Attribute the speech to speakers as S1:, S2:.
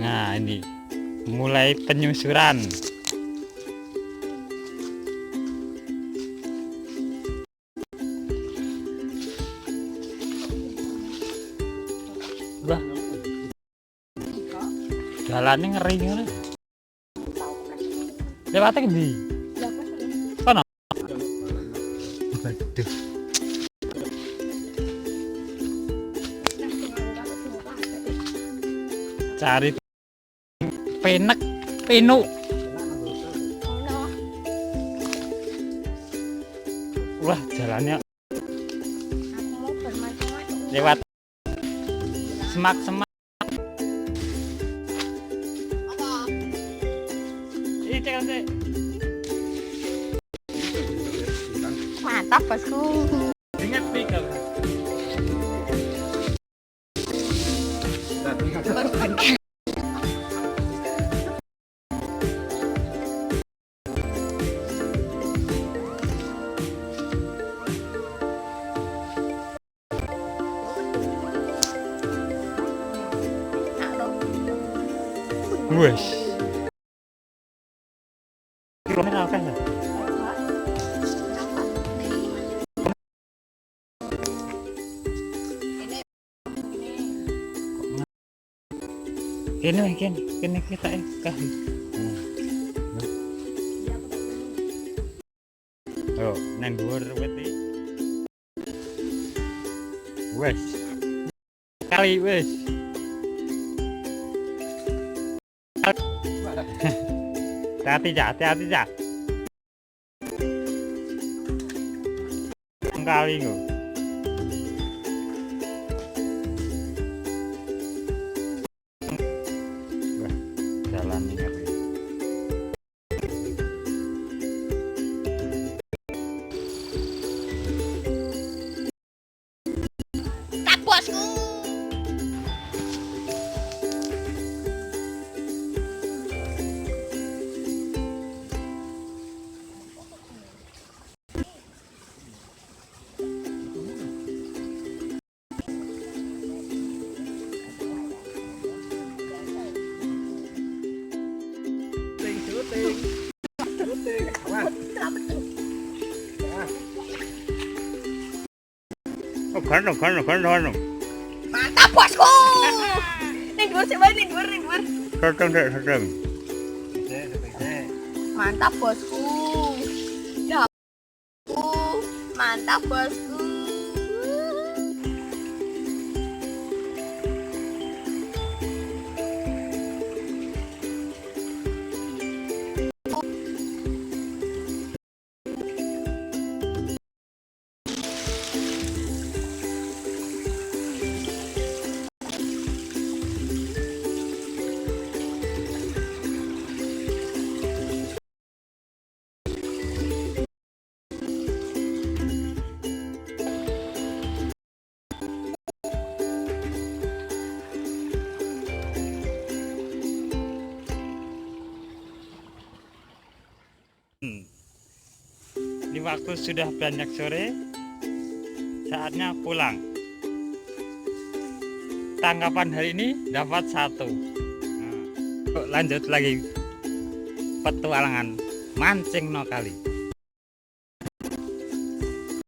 S1: Nah, ini mulai penyusuran. Wah, jalannya ngeri ngeri. Lewatnya di sana. Waduh. Cari penek pinu. Wah, jalannya lewat semak-semak. Ini cek nanti.
S2: Mantap bosku.
S1: Ingat pikir. Wes. Kilomenya apa ya? Ini kita kasih. Oh, nang dhuwur wit iki. Wes. Kali wes. Hati-hati ya. Kali nggo. Wah, jalan ngeri.
S2: Tak bosku.
S1: Oh, kan.
S2: Mantap bosku. Ning dhuwur sik wae, ning dhuwur.
S1: Sedeng.
S2: Mantap bosku. Ya. Mantap bosku.
S1: Ini waktu sudah banyak sore, saatnya pulang. Tangkapan hari ini dapat 1. Nah, lanjut lagi petualangan mancing no kali.